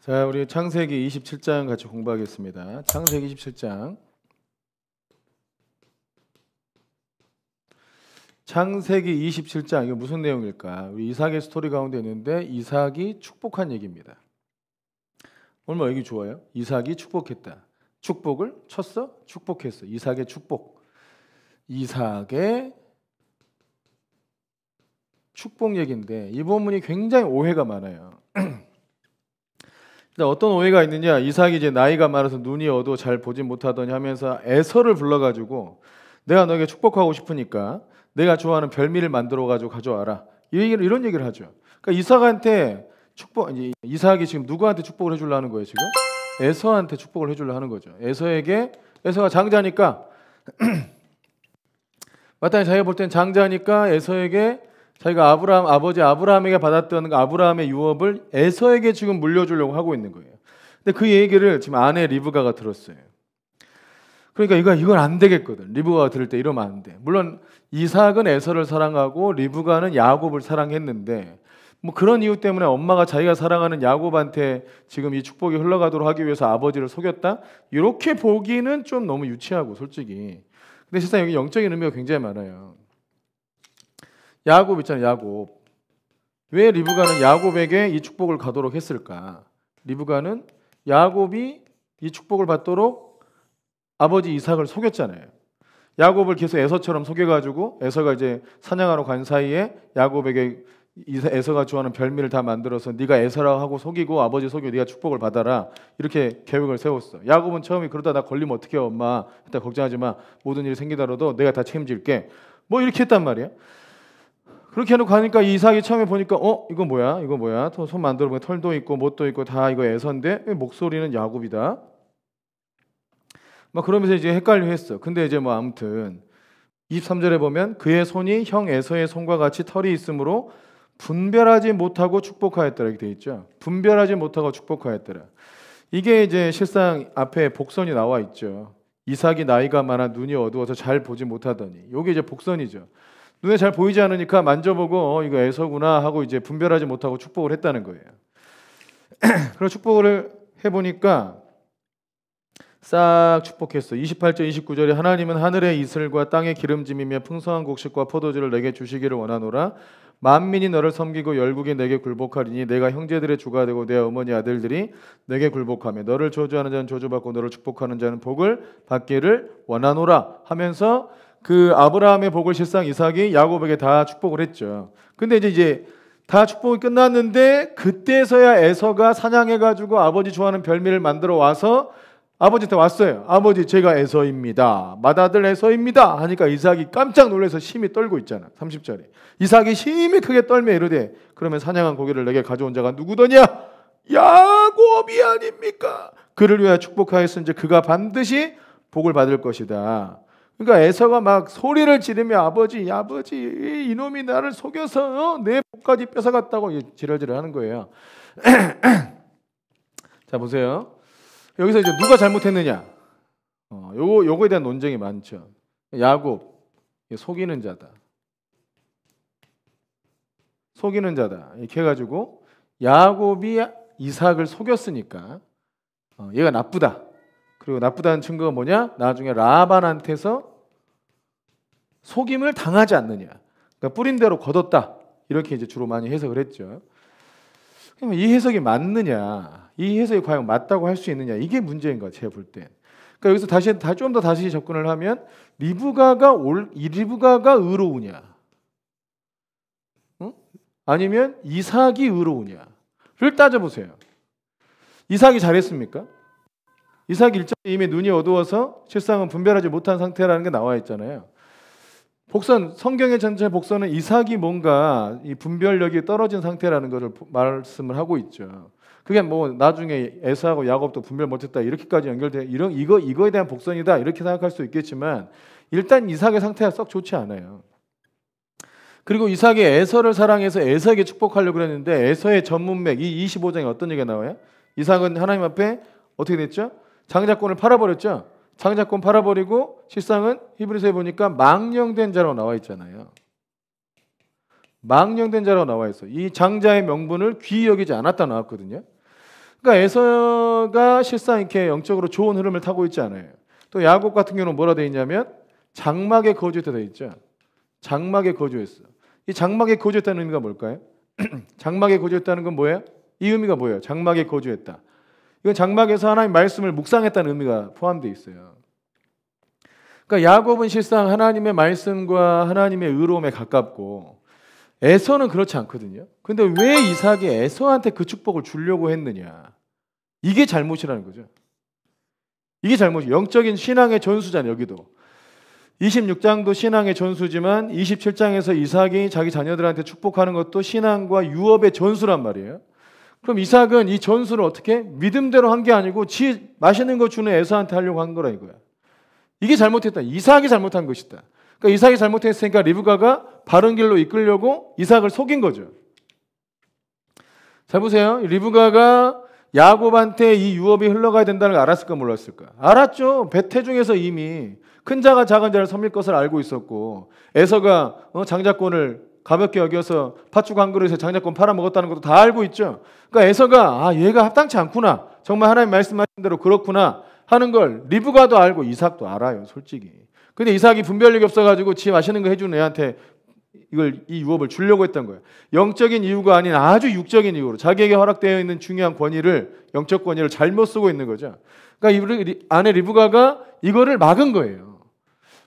자, 우리 창세기 27장 같이 공부하겠습니다. 창세기 27장. 창세기 27장 이거 무슨 내용일까? 우리 이삭의 스토리 가운데 있는데 이삭이 축복한 얘기입니다. 얼마나 얘기 좋아요? 이삭이 축복했다. 축복을 쳤어? 축복했어. 이삭의 축복. 이삭의 축복 얘기인데 이 본문이 굉장히 오해가 많아요. 어떤 오해가 있느냐? 이삭이 이제 나이가 많아서 눈이 어두워 잘 보지 못하더니 하면서 에서를 불러가지고 내가 너에게 축복하고 싶으니까 내가 좋아하는 별미를 만들어가지고 가져와라. 이런 얘기를 하죠. 그러니까 이삭한테 이삭이 지금 누구한테 축복을 해주려 하는 거예요? 지금 에서한테 축복을 해주려 하는 거죠. 에서가 장자니까 마땅히 자기가 볼 땐 장자니까 에서에게 자기가 아버지 아브라함에게 받았던 아브라함의 유업을 에서에게 지금 물려주려고 하고 있는 거예요. 근데 그 얘기를 지금 아내 리브가가 들었어요. 그러니까 이건 안 되겠거든. 리브가가 들을 때 이러면 안 돼. 물론 이삭은 에서를 사랑하고 리브가는 야곱을 사랑했는데 뭐 그런 이유 때문에 엄마가 자기가 사랑하는 야곱한테 지금 이 축복이 흘러가도록 하기 위해서 아버지를 속였다? 이렇게 보기는 좀 너무 유치하고 솔직히. 근데 실상 여기 영적인 의미가 굉장히 많아요. 야곱 있잖아요. 야곱. 왜 리브가는 야곱에게 이 축복을 가도록 했을까? 리브가는 야곱이 이 축복을 받도록 아버지 이삭을 속였잖아요. 야곱을 계속 에서처럼 속여가지고 에서가 이제 사냥하러 간 사이에 야곱에게 에서가 좋아하는 별미를 다 만들어서 네가 에서라고 하고 속이고 아버지 속이고 네가 축복을 받아라 이렇게 계획을 세웠어. 야곱은 처음에 그러다 나 걸리면 어떡해 엄마 일단 걱정하지 마 모든 일이 생기더라도 내가 다 책임질게 뭐 이렇게 했단 말이야. 그렇게 해놓고 가니까 이삭이 처음에 보니까 이거 뭐야 손 만들어보면 털도 있고 못도 있고 다 이거 에서인데 왜 목소리는 야곱이다 막 그러면서 이제 헷갈려 했어. 근데 이제 뭐 아무튼 23절에 보면 그의 손이 형 에서의 손과 같이 털이 있으므로 분별하지 못하고 축복하였더라 이렇게 돼 있죠. 분별하지 못하고 축복하였더라. 이게 이제 실상 앞에 복선이 나와 있죠. 이삭이 나이가 많아 눈이 어두워서 잘 보지 못하더니 이게 이제 복선이죠. 눈에 잘 보이지 않으니까 만져보고 이거 에서구나 하고 이제 분별하지 못하고 축복을 했다는 거예요. 그리고 축복을 해보니까 싹 축복했어. 28절 29절에 하나님은 하늘의 이슬과 땅의 기름짐이며 풍성한 곡식과 포도주를 내게 주시기를 원하노라. 만민이 너를 섬기고 열국이 내게 굴복하리니 내가 형제들의 주가 되고 내 어머니 아들들이 내게 굴복하며 너를 저주하는 자는 저주받고 너를 축복하는 자는 복을 받기를 원하노라 하면서 그 아브라함의 복을 실상 이삭이 야곱에게 다 축복을 했죠. 근데 이제 다 축복이 끝났는데 그때서야 에서가 사냥해가지고 아버지 좋아하는 별미를 만들어 와서 아버지한테 왔어요. 아버지 제가 에서입니다. 맏아들 에서입니다. 하니까 이삭이 깜짝 놀라서 심히 떨고 있잖아. 30절에 이삭이 심히 크게 떨며 이르되 그러면 사냥한 고기를 내게 가져온 자가 누구더냐? 야곱이 아닙니까? 그를 위하여 축복하였은즉 그가 반드시 복을 받을 것이다. 그러니까 에서가 막 소리를 지르며 아버지 이놈이 나를 속여서 내 복까지 뺏어갔다고 지랄지랄 하는 거예요. 자 보세요. 여기서 이제 누가 잘못했느냐? 요거에 대한 논쟁이 많죠. 야곱 속이는 자다. 속이는 자다. 이렇게 해가지고 야곱이 이삭을 속였으니까 얘가 나쁘다. 그리고 나쁘다는 증거가 뭐냐? 나중에 라반한테서 속임을 당하지 않느냐. 그러니까 뿌린 대로 거뒀다. 이렇게 이제 주로 많이 해석을 했죠. 그러면 이 해석이 맞느냐? 이 해석이 과연 맞다고 할 수 있느냐? 이게 문제인 거야, 제가 볼 때. 그러니까 여기서 좀 더 다시 접근을 하면 리브가가 의로우냐? 응? 아니면 이삭이 의로우냐를 따져보세요. 이삭이 잘했습니까? 이삭이 일장에 이미 눈이 어두워서 실상은 분별하지 못한 상태라는 게 나와 있잖아요. 성경의 전체 복선은 이삭이 뭔가 이 분별력이 떨어진 상태라는 것을 말씀을 하고 있죠. 그게 뭐 나중에 에서하고 야곱도 분별 못했다 이렇게까지 연결돼 이거에 대한 복선이다 이렇게 생각할 수 있겠지만 일단 이삭의 상태가 썩 좋지 않아요. 그리고 이삭이 에서를 사랑해서 에서에게 축복하려고 했는데 에서의 전문맥 이 25장에 어떤 얘기가 나와요? 이삭은 하나님 앞에 어떻게 됐죠? 장자권을 팔아버렸죠. 장자권 팔아버리고 실상은 히브리서에 보니까 망령된 자로 나와 있잖아요. 망령된 자로 나와 있어. 이 장자의 명분을 귀히 여기지 않았다 나왔거든요. 그러니까 에서가 실상 이렇게 영적으로 좋은 흐름을 타고 있지 않아요. 또 야곱 같은 경우는 뭐라 되어 있냐면 장막에 거주했다 되어 있죠. 장막에 거주했어. 이 장막에 거주했다는 의미가 뭘까요? 장막에 거주했다는 건 뭐예요? 이 의미가 뭐예요? 장막에 거주했다. 이건 장막에서 하나님 말씀을 묵상했다는 의미가 포함되어 있어요. 그러니까 야곱은 실상 하나님의 말씀과 하나님의 의로움에 가깝고 에서는 그렇지 않거든요. 근데 왜 이삭이 에서한테 그 축복을 주려고 했느냐? 이게 잘못이라는 거죠. 이게 잘못이. 영적인 신앙의 전수잖아요. 여기도 26장도 신앙의 전수지만 27장에서 이삭이 자기 자녀들한테 축복하는 것도 신앙과 유업의 전수란 말이에요. 그럼 이삭은 이 전수를 어떻게 믿음대로 한 게 아니고 지 맛있는 거 주는 에서한테 하려고 한 거라 이거야. 이게 잘못했다. 이삭이 잘못한 것이다. 그러니까 이삭이 잘못했으니까 리브가가 바른 길로 이끌려고 이삭을 속인 거죠. 잘 보세요. 리브가가 야곱한테 이 유업이 흘러가야 된다는 걸 알았을까 몰랐을까? 알았죠. 배태중에서 이미 큰 자가 작은 자를 섬길 것을 알고 있었고 에서가 장자권을 가볍게 여겨서 팥죽 한 그릇에 장자권 팔아먹었다는 것도 다 알고 있죠. 그러니까 에서가 얘가 합당치 않구나. 정말 하나님 말씀하신 대로 그렇구나 하는 걸 리브가도 알고 이삭도 알아요. 솔직히. 근데 이삭이 분별력이 없어가지고 지 맛있는 거 해주는 애한테 이 유업을 주려고 했던 거예요. 영적인 이유가 아닌 아주 육적인 이유로 자기에게 허락되어 있는 중요한 권위를, 영적 권위를 잘못 쓰고 있는 거죠. 그러니까 아내 리브가가 이거를 막은 거예요.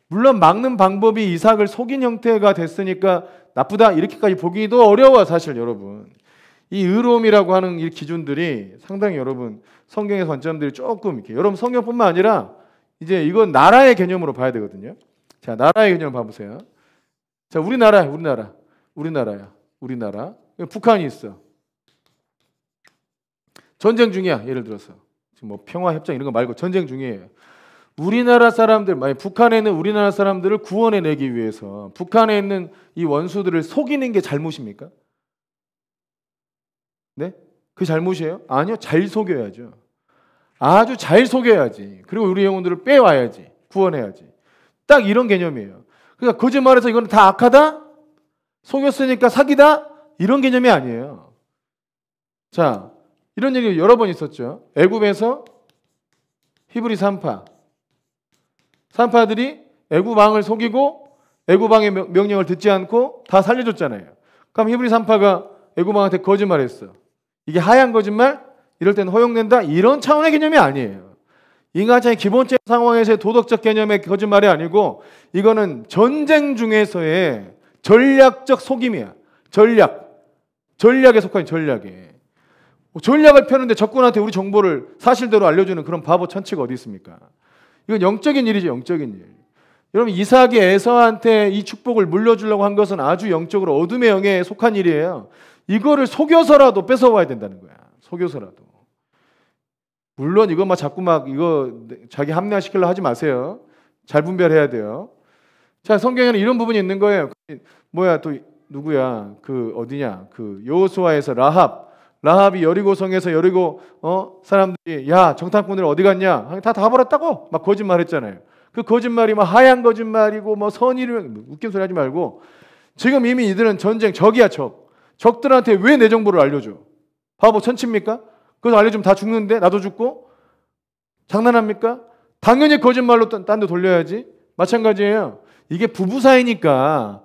물론 막는 방법이 이삭을 속인 형태가 됐으니까 나쁘다 이렇게까지 보기도 어려워. 사실 여러분 이 의로움이라고 하는 이 기준들이 상당히 여러분 성경의 관점들이 조금 이렇게 여러분 성경뿐만 아니라 이제 이건 나라의 개념으로 봐야 되거든요. 자, 나라의 개념을 봐보세요. 자, 우리나라야. 북한이 있어. 전쟁 중이야. 예를 들어서 지금 뭐 평화 협정 이런 거 말고 전쟁 중이에요. 우리나라 사람들, 만약 북한에 있는 우리나라 사람들을 구원해 내기 위해서 북한에 있는 이 원수들을 속이는 게 잘못입니까? 네? 그게 잘못이에요? 아니요. 잘 속여야죠. 아주 잘 속여야지. 그리고 우리 영혼들을 빼와야지. 구원해야지. 딱 이런 개념이에요. 그러니까 거짓말해서 이건 다 악하다? 속였으니까 사기다? 이런 개념이 아니에요. 자, 이런 얘기 여러 번 있었죠. 애굽에서 히브리 산파들이 애굽 왕을 속이고 애굽 왕의 명령을 듣지 않고 다 살려줬잖아요. 그럼 히브리 산파가 애굽 왕한테 거짓말했어. 이게 하얀 거짓말? 이럴 때는 허용된다? 이런 차원의 개념이 아니에요. 인간의 기본적 상황에서의 도덕적 개념의 거짓말이 아니고 이거는 전쟁 중에서의 전략적 속임이야. 전략에 속한 전략에. 전략을 펴는데 적군한테 우리 정보를 사실대로 알려주는 그런 바보 천치가 어디 있습니까? 이건 영적인 일이죠. 영적인 일. 여러분 이삭이 에서한테 이 축복을 물려주려고 한 것은 아주 영적으로 어둠의 영에 속한 일이에요. 이거를 속여서라도 뺏어와야 된다는 거야. 속여서라도. 물론 이거 자꾸 이거 자기 합리화시키려고 하지 마세요. 잘 분별해야 돼요. 자, 성경에는 이런 부분이 있는 거예요. 또 누구야? 어디냐? 여호수아에서 라합이 여리고성에서 여리고 사람들이 야, 정탐꾼들 어디 갔냐? 다 버렸다고 막 거짓말했잖아요. 그 거짓말이 하얀 거짓말이고 선의를 웃긴 소리 하지 말고 지금 이미 이들은 전쟁 적이야. 적들한테 왜 내 정보를 알려줘? 바보 천치입니까? 그래서 알려주면 다 죽는데 나도 죽고 장난합니까? 당연히 거짓말로 딴 데 돌려야지. 마찬가지예요. 이게 부부 사이니까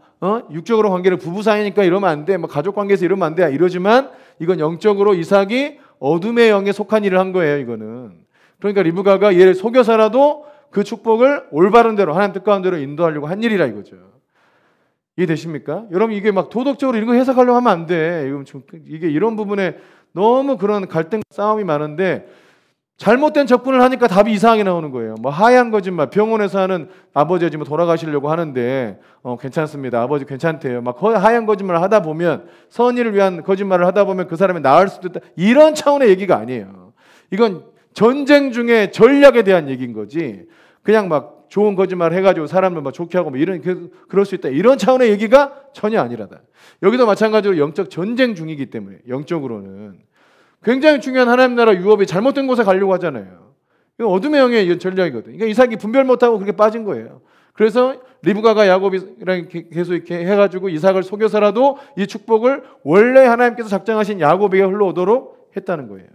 육적으로 관계를 부부 사이니까 이러면 안 돼. 가족 관계에서 이러면 안 돼. 이러지만 이건 영적으로 이삭이 어둠의 영에 속한 일을 한 거예요. 이거는. 그러니까 리브가가 얘를 속여서라도 그 축복을 올바른 대로 하나님 뜻 가운데로 인도하려고 한 일이라 이거죠. 이해되십니까? 여러분 이게 도덕적으로 이런 거 해석하려고 하면 안 돼. 이게 이런 부분에 너무 그런 갈등 싸움이 많은데 잘못된 접근을 하니까 답이 이상하게 나오는 거예요. 하얀 거짓말, 병원에서 하는 아버지가 지금 돌아가시려고 하는데 괜찮습니다. 아버지 괜찮대요. 하얀 거짓말을 하다 보면 선의를 위한 거짓말을 하다 보면 그 사람이 나을 수도 있다. 이런 차원의 얘기가 아니에요. 이건 전쟁 중에 전략에 대한 얘기인 거지. 그냥 좋은 거짓말 해가지고 사람을 좋게 하고 그럴 수 있다. 이런 차원의 얘기가 전혀 아니라다. 여기도 마찬가지로 영적 전쟁 중이기 때문에 영적으로는 굉장히 중요한 하나님 나라 유업이 잘못된 곳에 가려고 하잖아요. 이건 어둠의 영의 전략이거든요. 그러니까 이삭이 분별 못하고 그렇게 빠진 거예요. 그래서 리브가가 야곱이랑 계속 이렇게 해가지고 이삭을 속여서라도 이 축복을 원래 하나님께서 작정하신 야곱에게 흘러오도록 했다는 거예요.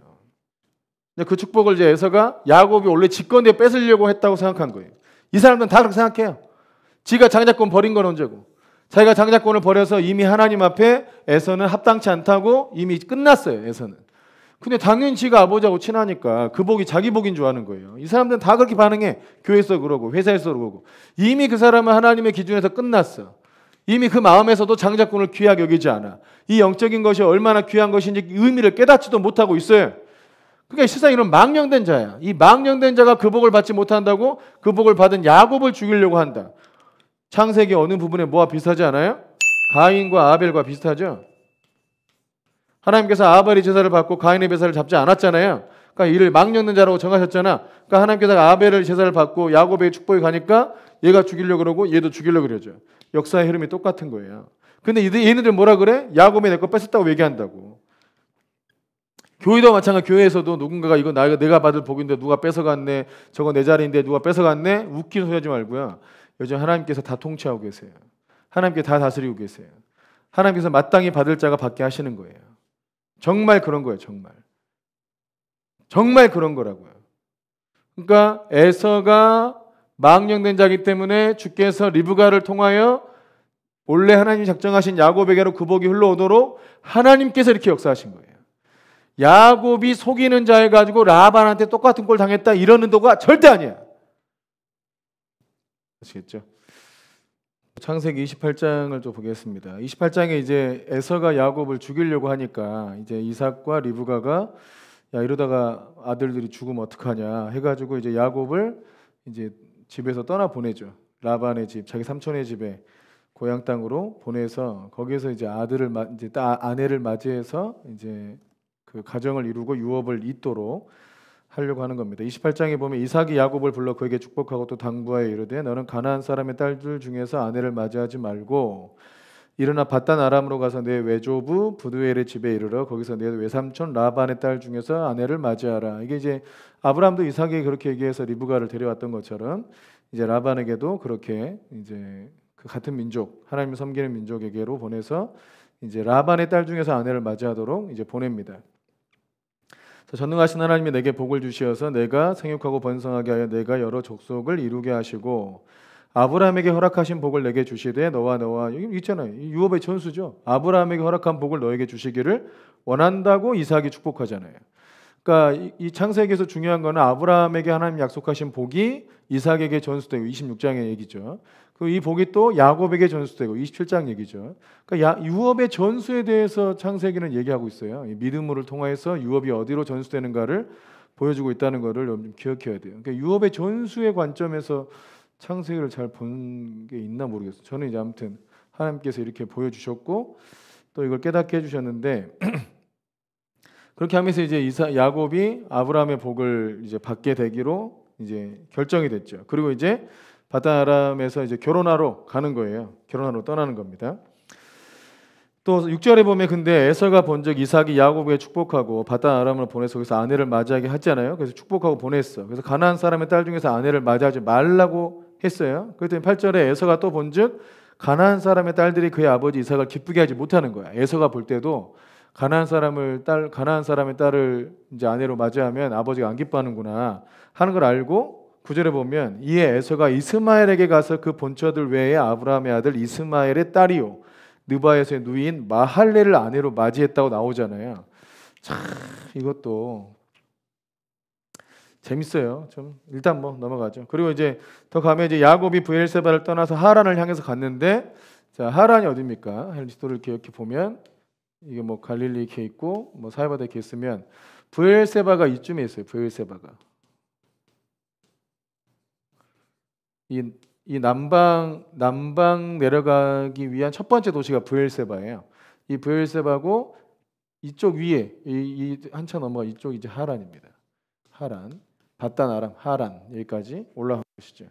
근데 그 축복을 이제 에서가 야곱이 원래 지 건데 뺏으려고 했다고 생각한 거예요. 이 사람들은 다 그렇게 생각해요. 지가 장자권 버린 건 언제고. 자기가 장자권을 버려서 이미 하나님 앞에 에서는 합당치 않다고 이미 끝났어요. 에서는. 근데 당연히 지가 아버지하고 친하니까 그 복이 자기 복인 줄 아는 거예요. 이 사람들은 다 그렇게 반응해. 교회에서 그러고 회사에서 그러고. 이미 그 사람은 하나님의 기준에서 끝났어. 이미 그 마음에서도 장자권을 귀하게 여기지 않아. 이 영적인 것이 얼마나 귀한 것인지 의미를 깨닫지도 못하고 있어요. 그러니까 세상에 이런 망령된 자야. 이 망령된 자가 그 복을 받지 못한다고 그 복을 받은 야곱을 죽이려고 한다. 창세기 어느 부분에 뭐와 비슷하지 않아요? 가인과 아벨과 비슷하죠? 하나님께서 아벨의 제사를 받고 가인의 제사를 잡지 않았잖아요. 그러니까 이를 망령된 자라고 정하셨잖아. 그러니까 하나님께서 아벨의 제사를 받고 야곱의 축복이 가니까 얘가 죽이려고 그러고 얘도 죽이려고 그러죠. 역사의 흐름이 똑같은 거예요. 근데 얘네들 뭐라 그래? 야곱이 내 거 뺏었다고 얘기한다고. 교회도 마찬가지. 교회에서도 누군가가 이거 내가 받을 복인데 누가 뺏어갔네. 저거 내 자리인데 누가 뺏어갔네. 웃긴 소리 하지 말고요. 요즘 하나님께서 다 통치하고 계세요. 하나님께 다 다스리고 계세요. 하나님께서 마땅히 받을 자가 받게 하시는 거예요. 정말 그런 거예요. 정말 그런 거라고요. 그러니까 에서가 망령된 자이기 때문에 주께서 리브가를 통하여 원래 하나님이 작정하신 야곱에게로 그 복이 흘러오도록 하나님께서 이렇게 역사하신 거예요. 야곱이 속이는 자 해가지고 라반한테 똑같은 꼴 당했다 이런 의도가 절대 아니야. 아시겠죠? 창세기 28장을 좀 보겠습니다. 28장에 이제 에서가 야곱을 죽이려고 하니까 이제 이삭과 리브가가 야 이러다가 아들들이 죽으면 어떡하냐 해가지고 이제 야곱을 이제 집에서 떠나 보내죠. 라반의 집, 자기 삼촌의 집에 고향 땅으로 보내서 거기에서 이제 아내를 맞이해서 이제 그 가정을 이루고 유업을 잇도록 하려고 하는 겁니다. 28장에 보면 이삭이 야곱을 불러 그에게 축복하고 또 당부하여 이르되 너는 가나안 사람의 딸들 중에서 아내를 맞이하지 말고 일어나 밧단 아람으로 가서 내 외조부 부두엘의 집에 이르러 거기서 내 외삼촌 라반의 딸 중에서 아내를 맞이하라. 이게 이제 아브라함도 이삭에게 그렇게 얘기해서 리브가를 데려왔던 것처럼 이제 라반에게도 그렇게 이제 그 같은 민족 하나님을 섬기는 민족에게로 보내서 이제 라반의 딸 중에서 아내를 맞이하도록 이제 보냅니다. 전능하신 하나님이 내게 복을 주시어서 내가 생육하고 번성하게 하여 내가 여러 족속을 이루게 하시고 아브라함에게 허락하신 복을 내게 주시되 너와 여기 있잖아요. 유업의 전수죠. 아브라함에게 허락한 복을 너에게 주시기를 원한다고 이삭이 축복하잖아요. 그러니까 이 창세기에서 중요한 거는 아브라함에게 하나님 약속하신 복이 이삭에게 전수되고 26장의 얘기죠. 그 이 복이 또 야곱에게 전수되고 27장 얘기죠. 그러니까 유업의 전수에 대해서 창세기는 얘기하고 있어요. 이 믿음을 통해서 유업이 어디로 전수되는가를 보여주고 있다는 것을 좀 기억해야 돼요. 그러니까 유업의 전수의 관점에서 창세기를 잘 본 게 있나 모르겠어요. 저는 이제 아무튼 하나님께서 이렇게 보여주셨고 또 이걸 깨닫게 해주셨는데 그렇게 하면서 이제 야곱이 아브라함의 복을 이제 받게 되기로 이제 결정이 됐죠. 그리고 이제 밧단 아람에서 이제 결혼하러 가는 거예요. 결혼하러 떠나는 겁니다. 또 6절에 보면 근데 에서가 본즉 이삭이 야곱에게 축복하고 밧단 아람을 보내서 거기서 아내를 맞이하게 하잖아요. 그래서 축복하고 보냈어. 그래서 가나안 사람의 딸 중에서 아내를 맞이하지 말라고 했어요. 그랬더니 8절에 에서가 또 본즉 가나안 사람의 딸들이 그의 아버지 이삭을 기쁘게 하지 못하는 거야. 에서가 볼 때도 가나안 사람의 딸을 이제 아내로 맞이하면 아버지가 안 기뻐하는구나 하는 걸 알고 9절에 보면 이에 에서가 이스마엘에게 가서 그 본처들 외에 아브라함의 아들 이스마엘의 딸이요 느바에서의 누이인 마할레를 아내로 맞이했다고 나오잖아요. 참 이것도 재밌어요. 좀 일단 뭐 넘어가죠. 그리고 이제 더 가면 이제 야곱이 브엘세바를 떠나서 하란을 향해서 갔는데 자 하란이 어디입니까? 헬리스토를 이렇게 보면 이게 뭐 갈릴리 이렇게 있고 뭐 사해바다 이렇게 있으면 브엘세바가 이쯤에 있어요. 브엘세바가 이 남방 내려가기 위한 첫 번째 도시가 브엘세바예요. 이 브엘세바고 이쪽 위에 이 한참 넘어가 이쪽 이제 하란입니다. 하란, 밧단 아람, 하란 여기까지 올라간 것이죠.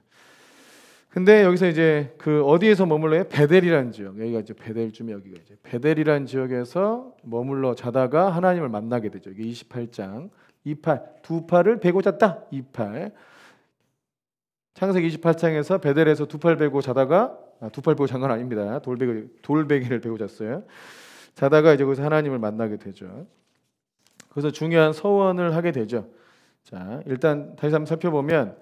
근데 여기서 이제 그 어디에서 머물러요? 베델이라는 지역. 여기가 이제 베델쯤에 여기가 이제 베델이라는 지역에서 머물러 자다가 하나님을 만나게 되죠. 이게 28장 28 두 팔을 베고 잤다. 28 창세기 28장에서 베델에서 두 팔 베고 자다가 두 팔 베고 잔 건 아닙니다. 돌베개를 베고 잤어요. 자다가 이제 거기서 하나님을 만나게 되죠. 그래서 중요한 서원을 하게 되죠. 자, 일단 다시 한번 살펴보면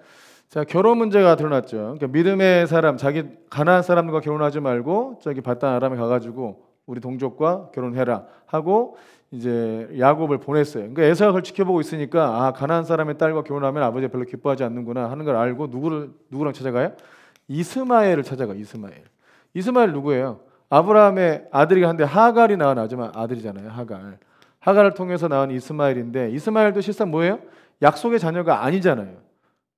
자, 결혼 문제가 드러났죠. 그러니까 믿음의 사람, 자기 가나안 사람과 결혼하지 말고 저기 바단 아람에 가가지고 우리 동족과 결혼해라 하고 이제 야곱을 보냈어요. 그러니까 에사가 그걸 지켜보고 있으니까 아, 가나안 사람의 딸과 결혼하면 아버지가 별로 기뻐하지 않는구나 하는 걸 알고 누구랑 찾아가요? 이스마엘을 찾아가. 이스마엘 누구예요? 아브라함의 아들이 한데 하갈이 낳은 아들이잖아요. 하갈을 통해서 낳은 이스마엘인데 이스마엘도 실상 뭐예요? 약속의 자녀가 아니잖아요.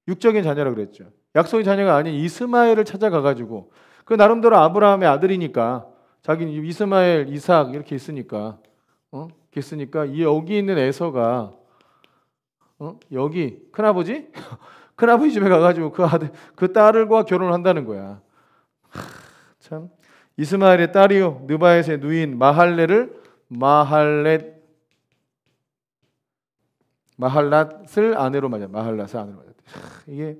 육적인 자녀라 그랬죠. 약속의 자녀가 아닌 이스마엘을 찾아가가지고 그 나름대로 아브라함의 아들이니까 자기는 이스마엘, 이삭 이렇게 있으니까 이렇게 있으니까 이 여기 있는 에서가 여기 큰아버지 큰아버지 집에 가가지고 그 딸과 결혼을 한다는 거야. 참 이스마엘의 딸이요 느바엣의 누인 마할렛을 아내로 맞아. 마할랏을 아내로 맞아. 이게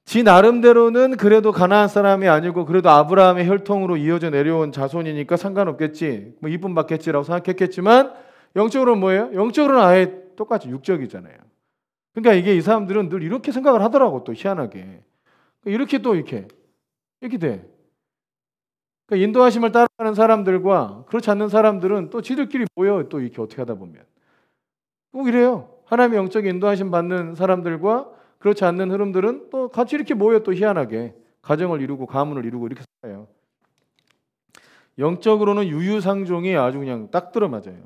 지 나름대로는 그래도 가나안 사람이 아니고 그래도 아브라함의 혈통으로 이어져 내려온 자손이니까 상관없겠지. 뭐 이쁨 받겠지라고 생각했겠지만 영적으로는 뭐예요? 영적으로는 아예 똑같이 육적이잖아요. 그러니까 이게 이 사람들은 늘 이렇게 생각을 하더라고. 또 희한하게 이렇게 또 이렇게 돼. 그러니까 인도하심을 따라가는 사람들과 그렇지 않는 사람들은 또 지들끼리 모여 또 이렇게 어떻게 하다 보면 꼭 이래요. 하나님의 영적인 인도하심 받는 사람들과 그렇지 않는 흐름들은 또 같이 이렇게 모여 또 희한하게 가정을 이루고 가문을 이루고 이렇게 살아요. 영적으로는 유유상종이 아주 그냥 딱 들어맞아요.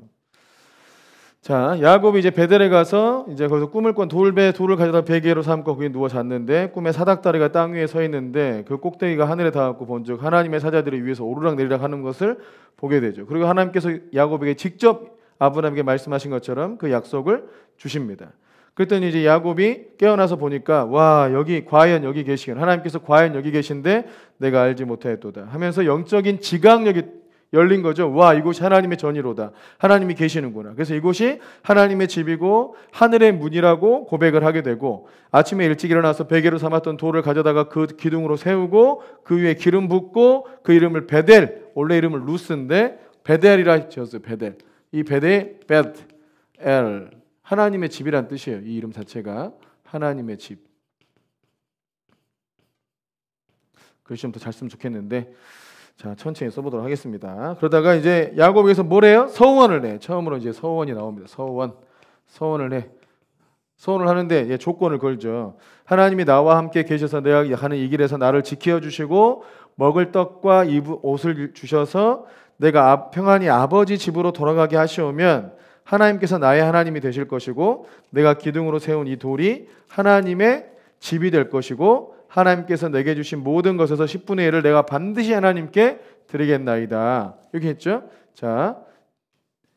자, 야곱이 이제 베델에 가서 이제 거기서 꿈을 꾼 돌을 가져다 베개로 삼고 거기 누워 잤는데 꿈에 사닥다리가 땅 위에 서 있는데 그 꼭대기가 하늘에 닿았고 본즉 하나님의 사자들이 위에서 오르락 내리락 하는 것을 보게 되죠. 그리고 하나님께서 야곱에게 직접 아브라함에게 말씀하신 것처럼 그 약속을 주십니다. 그랬더니 이제 야곱이 깨어나서 보니까 와 여기 과연 여기 계시긴 하나님께서 과연 여기 계신데 내가 알지 못하였도다 하면서 영적인 지각력이 열린 거죠. 와 이곳이 하나님의 전이로다. 하나님이 계시는구나. 그래서 이곳이 하나님의 집이고 하늘의 문이라고 고백을 하게 되고 아침에 일찍 일어나서 베개로 삼았던 돌을 가져다가 그 기둥으로 세우고 그 위에 기름 붓고 그 이름을 베델 원래 이름을 루스인데 베델이라 지었어요. 베델. 이 베델 벳엘 하나님의 집이란 뜻이에요. 이 이름 자체가 하나님의 집. 글씨 좀 더 잘 쓰면 좋겠는데 자 천천히 써보도록 하겠습니다. 그러다가 이제 야곱에서 뭐래요? 서원을 내. 처음으로 이제 서원이 나옵니다. 서원을 해. 서원을 하는데 조건을 걸죠. 하나님이 나와 함께 계셔서 내가 하는 이 길에서 나를 지켜 주시고 먹을 떡과 옷을 주셔서 내가 평안히 아버지 집으로 돌아가게 하시오면 하나님께서 나의 하나님이 되실 것이고 내가 기둥으로 세운 이 돌이 하나님의 집이 될 것이고 하나님께서 내게 주신 모든 것에서 10분의 1을 내가 반드시 하나님께 드리겠나이다. 이렇게 했죠. 자,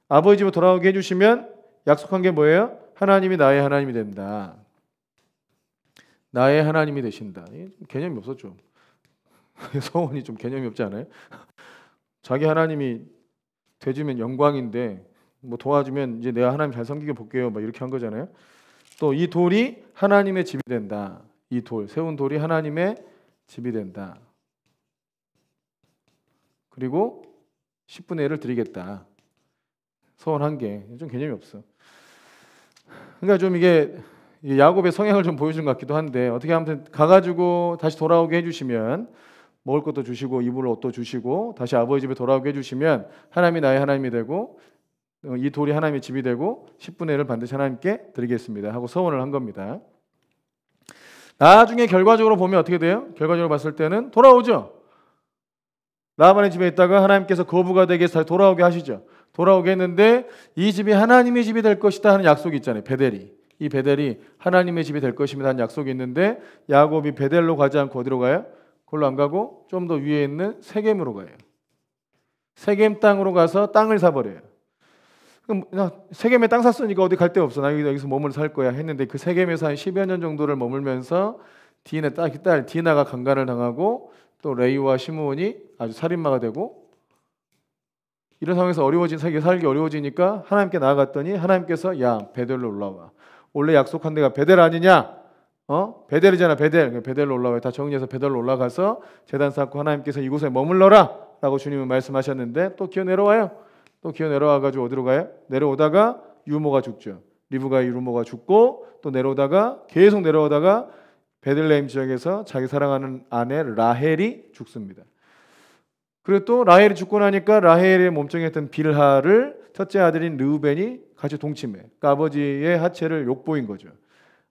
아버지 집으로 돌아오게 해주시면 약속한 게 뭐예요? 하나님이 나의 하나님이 된다. 나의 하나님이 되신다. 개념이 없어 좀. 서원이 좀 개념이 없지 않아요? 자기 하나님이 되주면 영광인데 뭐 도와주면 이제 내가 하나님 잘 섬기게 볼게요. 막 이렇게 한 거잖아요. 또 이 돌이 하나님의 집이 된다. 이 세운 돌이 하나님의 집이 된다. 그리고 10분의 1을 드리겠다. 서원한 게 좀 개념이 없어. 그러니까 좀 이게 야곱의 성향을 좀 보여준 것 같기도 한데 어떻게 아무튼 가가지고 다시 돌아오게 해주시면 먹을 것도 주시고 입을 옷도 주시고 다시 아버지 집에 돌아오게 해주시면 하나님이 나의 하나님이 되고 이 돌이 하나님의 집이 되고 10분의 1을 반드시 하나님께 드리겠습니다 하고 서원을 한 겁니다. 나중에 결과적으로 보면 어떻게 돼요? 결과적으로 봤을 때는 돌아오죠. 라반의 집에 있다가 하나님께서 거부가 되게 해서 돌아오게 하시죠. 돌아오게 했는데 이 집이 하나님의 집이 될 것이다 하는 약속이 있잖아요. 베델이. 이 베델이 하나님의 집이 될 것입니다 하는 약속이 있는데 야곱이 베델로 가지 않고 어디로 가요? 그걸로 안 가고 좀 더 위에 있는 세겜으로 가요. 세겜 땅으로 가서 땅을 사버려요. 그럼 세겜에 땅 샀으니까 어디 갈 데 없어. 나 여기서 머물 살 거야 했는데 그 세겜에서 한 10여 년 정도를 머물면서 디나의 딸 디나가 강간을 당하고 또 레이와 시므온이 아주 살인마가 되고 이런 상황에서 살기 어려워지니까 하나님께 나아갔더니 하나님께서 야 베델로 올라와. 원래 약속한 데가 베델 아니냐? 베델이잖아. 베델로 올라와요. 다 정리해서 베델로 올라가서 제단 쌓고 하나님께서 이곳에 머물러라 라고 주님은 말씀하셨는데 또 기어 내려와요. 또 기어 내려와가지고 어디로 가요? 내려오다가 유모가 죽죠. 리브가의 유르모가 죽고 또 내려오다가 계속 내려오다가 베들레헴 지역에서 자기 사랑하는 아내 라헬이 죽습니다. 그리고 또 라헬이 죽고 나니까 라헬의 몸종에 있던 빌하를 첫째 아들인 르우벤이 같이 동침해. 그러니까 아버지의 하체를 욕보인 거죠.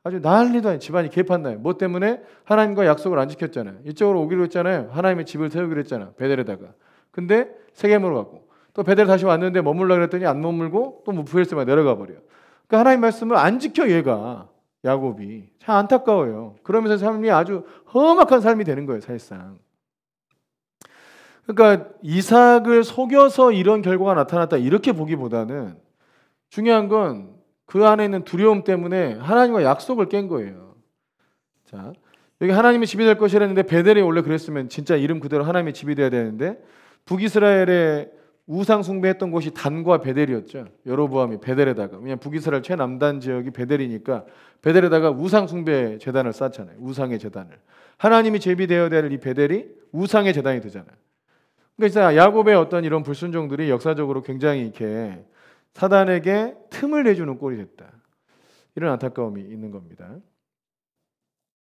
아주 난리도 아니고 집안이 개판나요. 뭐 때문에? 하나님과 약속을 안 지켰잖아요. 이쪽으로 오기로 했잖아요. 하나님의 집을 세우기로 했잖아. 베델에다가. 근데 세겜으로 가고 또 베델 다시 왔는데 머물라 그랬더니 안 머물고 또 무프엘스만 내려가 버려. 그러니까 하나님 말씀을 안 지켜 얘가. 야곱이. 참 안타까워요. 그러면서 삶이 아주 험악한 삶이 되는 거예요. 사실상. 그러니까 이삭을 속여서 이런 결과가 나타났다 이렇게 보기보다는 중요한 건 그 안에 있는 두려움 때문에 하나님과 약속을 깬 거예요. 자, 여기 하나님의 집이 될 것이라는데 베델이 원래 그랬으면 진짜 이름 그대로 하나님의 집이 돼야 되는데 북이스라엘의 우상 숭배했던 곳이 단과 베델이었죠. 여로보암이 베델에다가 왜냐면 북이스라엘 최남단 지역이 베델이니까 베델에다가 우상 숭배 제단을 쌓잖아요. 우상의 제단을. 하나님이 제비되어야 될 이 베델이 우상의 제단이 되잖아요. 그러니까 야곱의 어떤 이런 불순종들이 역사적으로 굉장히 이렇게 사단에게 틈을 내주는 꼴이 됐다. 이런 안타까움이 있는 겁니다.